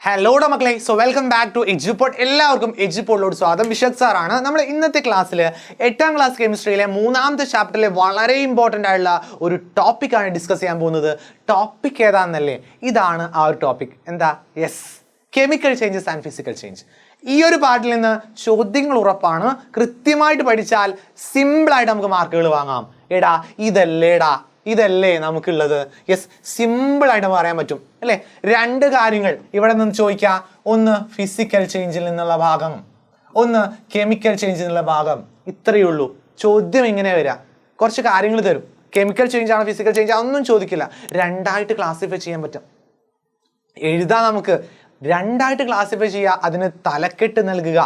Hello മക്കളെ, so welcome back to എഡ്യൂപോഡ്. എല്ലാവർക്കും എഡ്യൂപോഡിലോട് സ്വാഗതം. വിശക് സാറാണ്. നമ്മൾ ഇന്നത്തെ ക്ലാസ്സിൽ 8ാം ക്ലാസ് കെമിസ്ട്രിയിലെ 3ാമത്തെ ചാപ്റ്ററിലെ വളരെ ഇമ്പോർട്ടൻ്റ് ആയിട്ടുള്ള ഒരു ടോപ്പിക്കാണ് ഡിസ്കസ് ചെയ്യാൻ പോകുന്നത്. ടോപ്പിക് ഏതാണെന്നല്ലേ? ഇതാണ് ആ ഒരു ടോപ്പിക്. എന്താ? Yes, chemical changes and physical change. ഈ ഒരു പാർട്ടിൽ നിന്ന് ചോദ്യങ്ങൾ ഉറപ്പാണ്. കൃത്യമായിട്ട് പഠിച്ചാൽ സിമ്പിളായിട്ട് നമുക്ക് മാർക്കുകൾ വാങ്ങാം. ഇതല്ലേ നമുക്കുള്ളത്. യെസ്, സിമ്പിളായിട്ട് പറയാൻ പറ്റും അല്ലേ? രണ്ട് കാര്യങ്ങൾ ഇവിടെ നിന്ന് ചോദിക്കാം. ഒന്ന് ഫിസിക്കൽ ചേഞ്ചിൽ നിന്നുള്ള ഭാഗം, ഒന്ന് കെമിക്കൽ ചേഞ്ചിൽ നിന്നുള്ള ഭാഗം. ഇത്രയേ ഉള്ളൂ. ചോദ്യം ഇങ്ങനെ വരിക, കുറച്ച് കാര്യങ്ങൾ തരും. കെമിക്കൽ ചേഞ്ച് ആണോ ഫിസിക്കൽ ചേഞ്ച് ഒന്നും ചോദിക്കില്ല. രണ്ടായിട്ട് ക്ലാസിഫൈ ചെയ്യാൻ പറ്റും. എഴുതാൻ നമുക്ക് രണ്ടായിട്ട് ക്ലാസിഫൈ ചെയ്യുക, അതിന് തലക്കെട്ട് നൽകുക.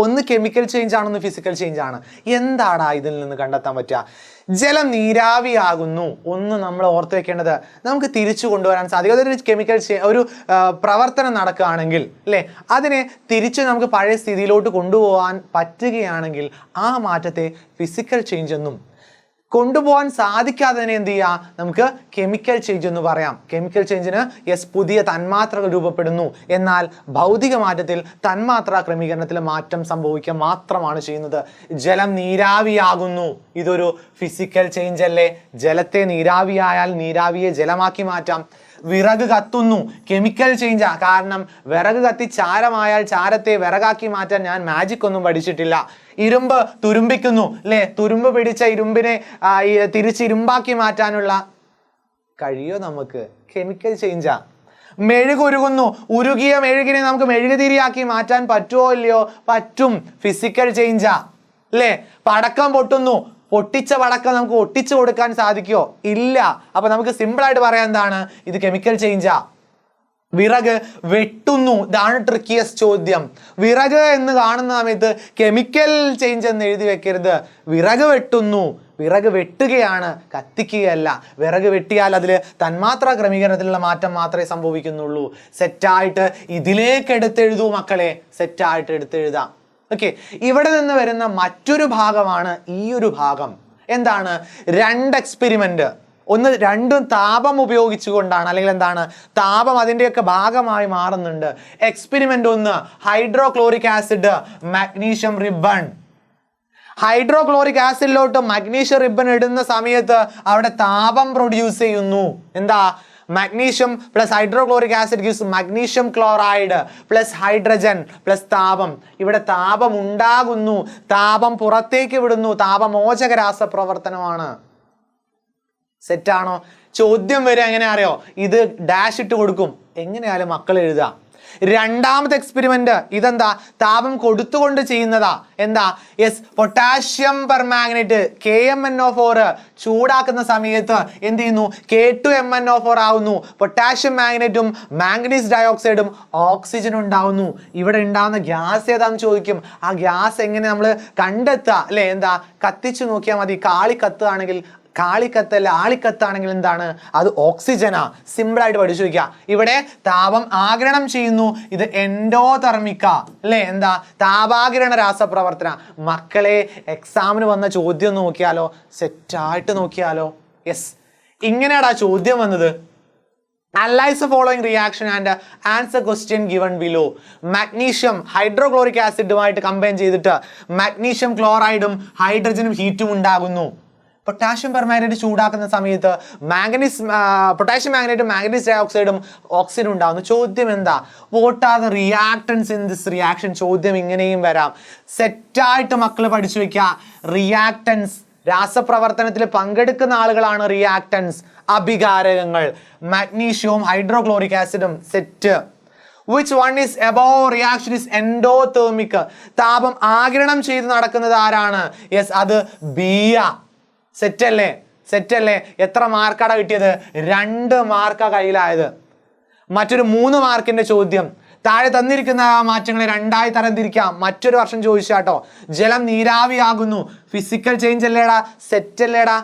ഒന്ന് കെമിക്കൽ ചേഞ്ച് ആണ്, ഒന്ന് ഫിസിക്കൽ ചേഞ്ച് ആണ്. എന്താടാ ഇതിൽ നിന്ന് കണ്ടെത്താൻ പറ്റുക? ജലം നീരാവിയാകുന്നു. ഒന്ന് നമ്മൾ ഓർത്ത് വെക്കേണ്ടത്, നമുക്ക് തിരിച്ചു കൊണ്ടുവരാൻ സാധിക്കും. അതൊരു കെമിക്കൽ ഒരു പ്രവർത്തനം നടക്കുകയാണെങ്കിൽ അല്ലേ, അതിനെ തിരിച്ച് നമുക്ക് പഴയ സ്ഥിതിയിലോട്ട് കൊണ്ടുപോകാൻ പറ്റുകയാണെങ്കിൽ ആ മാറ്റത്തെ ഫിസിക്കൽ ചേഞ്ച് എന്നും, കൊണ്ടുപോകാൻ സാധിക്കാതെ തന്നെ എന്ത് ചെയ്യുക, നമുക്ക് കെമിക്കൽ ചേഞ്ച് എന്ന് പറയാം. കെമിക്കൽ ചേഞ്ചിന് യെസ്, പുതിയ തന്മാത്രകൾ രൂപപ്പെടുന്നു. എന്നാൽ ഭൗതിക മാറ്റത്തിൽ തന്മാത്രാ ക്രമീകരണത്തിൽ മാറ്റം സംഭവിക്കുക മാത്രമാണ് ചെയ്യുന്നത്. ജലം നീരാവിയാകുന്നു. ഇതൊരു ഫിസിക്കൽ ചേഞ്ച് അല്ലേ? ജലത്തെ നീരാവിയായാൽ നീരാവിയെ ജലമാക്കി മാറ്റാം. വിറക് കത്തുന്നു, കെമിക്കൽ ചേഞ്ചാ. കാരണം വിറക് കത്തി ചാരമായാൽ ചാരത്തെ വിറകാക്കി മാറ്റാൻ ഞാൻ മാജിക് ഒന്നും പഠിച്ചിട്ടില്ല. ഇരുമ്പ് തുരുമ്പിക്കുന്നു അല്ലേ? തുരുമ്പ് പിടിച്ച ഇരുമ്പിനെ തിരിച്ച് ഇരുമ്പാക്കി മാറ്റാനുള്ള കഴിയോ നമുക്ക്? കെമിക്കൽ ചേഞ്ചാ. മെഴുകുരുകുന്നു, ഉരുകിയ മെഴുകിനെ നമുക്ക് മെഴുകുതിരിയാക്കി മാറ്റാൻ പറ്റുമോ ഇല്ലയോ? പറ്റും. ഫിസിക്കൽ ചേഞ്ചാ അല്ലേ? പടക്കം പൊട്ടുന്നു, പൊട്ടിച്ച പടക്കം നമുക്ക് ഒട്ടിച്ചു കൊടുക്കാൻ സാധിക്കുമോ? ഇല്ല. അപ്പൊ നമുക്ക് സിമ്പിൾ ആയിട്ട് പറയാൻ എന്താണ്? ഇത് കെമിക്കൽ ചേഞ്ചാ. വിറക് വെട്ടുന്നു, ഇതാണ് ട്രിക്കിയസ്റ്റ് ചോദ്യം. വിറക് എന്ന് കാണുന്ന സമയത്ത് കെമിക്കൽ ചേഞ്ച് എന്ന് എഴുതി വെക്കരുത്. വിറക് വെട്ടുന്നു, വിറക് വെട്ടുകയാണ്, കത്തിക്കുകയല്ല. വിറക് വെട്ടിയാൽ അതിൽ തന്മാത്രാ ക്രമീകരണത്തിലുള്ള മാറ്റം മാത്രമേ സംഭവിക്കുന്നുള്ളൂ. സെറ്റായിട്ട് ഇതിലേക്ക് എടുത്തെഴുതൂ മക്കളെ, സെറ്റായിട്ട് എടുത്തെഴുതാം. ഓക്കെ, ഇവിടെ നിന്ന് വരുന്ന മറ്റൊരു ഭാഗമാണ് ഈ ഒരു ഭാഗം. എന്താണ്? രണ്ട് എക്സ്പെരിമെന്റ്. ഒന്ന്, രണ്ടും താപം ഉപയോഗിച്ചുകൊണ്ടാണ്, അല്ലെങ്കിൽ എന്താണ്, താപം അതിൻ്റെയൊക്കെ ഭാഗമായി മാറുന്നുണ്ട്. എക്സ്പെരിമെന്റ് ഒന്ന്, hydrochloric acid magnesium ribbon. Hydrochloric ആസിഡിലോട്ട് മഗ്നീഷ്യം റിബൺ ഇടുന്ന സമയത്ത് അവിടെ താപം പ്രൊഡ്യൂസ് ചെയ്യുന്നു. എന്താ? Magnesium plus hydrochloric acid gives magnesium chloride plus hydrogen plus താപം. ഇവിടെ താപം ഉണ്ടാകുന്നു, താപം പുറത്തേക്ക് വിടുന്നു. താപമോചക രാസപ്രവർത്തനമാണ്. സെറ്റാണോ? ചോദ്യം വരെ എങ്ങനെ അറിയോ? ഇത് ഡാഷ് ഇട്ട് കൊടുക്കും. എങ്ങനെയാലും മക്കൾ എഴുതാം. രണ്ടാമത്തെ എക്സ്പെരിമെന്റ് ഇതെന്താ? താപം കൊടുത്തുകൊണ്ട് ചെയ്യുന്നതാ. എന്താ? യെസ്, പൊട്ടാഷ്യം പെർമാഗ്നേറ്റ് KMnO4 ചൂടാക്കുന്ന സമയത്ത് എന്ത് ചെയ്യുന്നു? K2MnO4 ആവുന്നു. പൊട്ടാഷ്യം മാഗ്നറ്റും മാംഗനീസ് ഡയോക്സൈഡും ഓക്സിജൻ ഉണ്ടാവുന്നു. ഇവിടെ ഉണ്ടാവുന്ന ഗ്യാസ് ഏതാന്ന് ചോദിക്കും. ആ ഗ്യാസ് എങ്ങനെ നമ്മൾ കണ്ടെത്തുക അല്ലെ? എന്താ? കത്തിച്ചു നോക്കിയാൽ മതി. കാളിക്കത്താണെങ്കിൽ കാളിക്കത്തല്ല, ആളിക്കത്താണെങ്കിൽ എന്താണ്? അത് ഓക്സിജനാ. സിമ്പിളായിട്ട് പഠിച്ചു വയ്ക്കുക. ഇവിടെ താപം ആഗിരണം ചെയ്യുന്നു, ഇത് എൻഡോതെർമിക്ക അല്ലേ? എന്താ? താപാകിരണ രാസപ്രവർത്തന. മക്കളെ, എക്സാമിന് വന്ന ചോദ്യം നോക്കിയാലോ, സെറ്റായിട്ട് നോക്കിയാലോ. യെസ്, ഇങ്ങനെയാടാ ചോദ്യം വന്നത്. Analyze the following reaction and answer question given below. Magnesium hydrochloric ആസിഡുമായിട്ട് കമ്പൈൻ ചെയ്തിട്ട് മാഗ്നീഷ്യം ക്ലോറൈഡും ഹൈഡ്രജനും ഹീറ്റും ഉണ്ടാകുന്നു. പൊട്ടാഷ്യം പെർമാഗ്നേറ്റ് ചൂടാക്കുന്ന സമയത്ത് പൊട്ടാഷ്യം മാഗ്നേറ്റും മാംഗനീസ് ഡയോക്സൈഡും ഓക്സിജൻ ഉണ്ടാകുന്നു. ചോദ്യം എന്താ? What are the reactants in this reaction? ചോദ്യം ഇങ്ങനെയും വരാം. സെറ്റായിട്ട് മക്കൾ പഠിച്ചു വെക്കുക. റിയാക്ടൻസ്, രാസപ്രവർത്തനത്തിൽ പങ്കെടുക്കുന്ന ആളുകളാണ് റിയാക്ടൻസ്, അഭികാരകങ്ങൾ. മാഗ്നീഷ്യവും ഹൈഡ്രോക്ലോറിക് ആസിഡും. Set. Which one is above reaction is endothermic? താപം ആഗിരണം ചെയ്ത് നടക്കുന്നത് ആരാണ്? യെസ്, അത് ബിയ. സെറ്റല്ലേ? സെറ്റല്ലേ? എത്ര മാർക്കാണ് കിട്ടിയത്? 2 മാർക്കാ കയ്യിലായത്. മറ്റൊരു 3 മാർക്കിന്റെ ചോദ്യം. താഴെ തന്നിരിക്കുന്ന മാറ്റങ്ങളെ രണ്ടായി തരംതിരിക്കാം. മറ്റൊരു വർഷം ചോദിച്ചാട്ടോ. ജലം നീരാവിയാകുന്നു. ഫിസിക്കൽ ചേഞ്ച് അല്ലേടാ? സെറ്റ് അല്ലേടാ?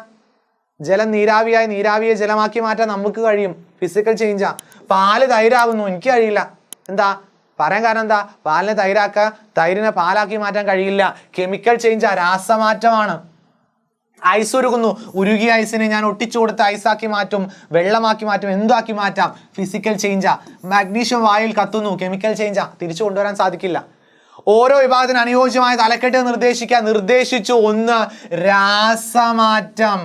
ജലം നീരാവിയായി നീരാവിയെ ജലമാക്കി മാറ്റാൻ നമുക്ക് കഴിയും. ഫിസിക്കൽ ചേഞ്ചാ. പാല് തൈരാകുന്നു. എനിക്ക് കഴിയില്ല. എന്താ പറയാൻ കാരണം? എന്താ? പാലിനെ തൈരാക്കുക, തൈരിനെ പാലാക്കി മാറ്റാൻ കഴിയില്ല. കെമിക്കൽ ചേഞ്ചാ, രാസമാറ്റമാണ്. ഐസ് ഉരുകുന്നു, ഉരുകിയ ഐസിനെ ഞാൻ ഒട്ടിച്ചു കൊടുത്ത് ഐസാക്കി മാറ്റും, വെള്ളമാക്കി മാറ്റും, എന്താക്കി മാറ്റാം, ഫിസിക്കൽ ചേഞ്ചാ. മാഗ്നീഷ്യം വായിൽ കത്തുന്നു, കെമിക്കൽ ചേഞ്ചാ, തിരിച്ചു കൊണ്ടുവരാൻ സാധിക്കില്ല. ഓരോ വിഭാഗത്തിന് അനുയോജ്യമായ തലക്കെട്ട് നിർദ്ദേശിച്ചു. ഒന്ന് രാസമാറ്റം,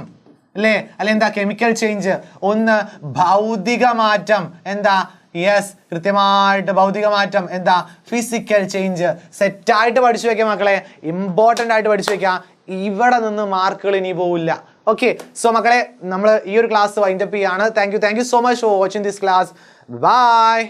അല്ലേ? അല്ലെ എന്താ? Chemical change. ഒന്ന് ഭൗതിക മാറ്റം, എന്താ? യെസ്, കൃത്യമായിട്ട് ഭൗതിക മാറ്റം. എന്താ? Physical change. സെറ്റായിട്ട് പഠിച്ചു വെക്കാം മക്കളെ, ഇമ്പോർട്ടൻ്റ് ആയിട്ട് പഠിച്ചു വെക്കാം. ഇവിടെ നിന്ന് മാർക്കുകൾ ഇനി പോവില്ല. ഓക്കെ, സോ മക്കളെ നമ്മൾ ഈ ഒരു ക്ലാസ് വൈൻഡപ്പ് ചെയ്യാണ്. Thank you so much for watching this class. By.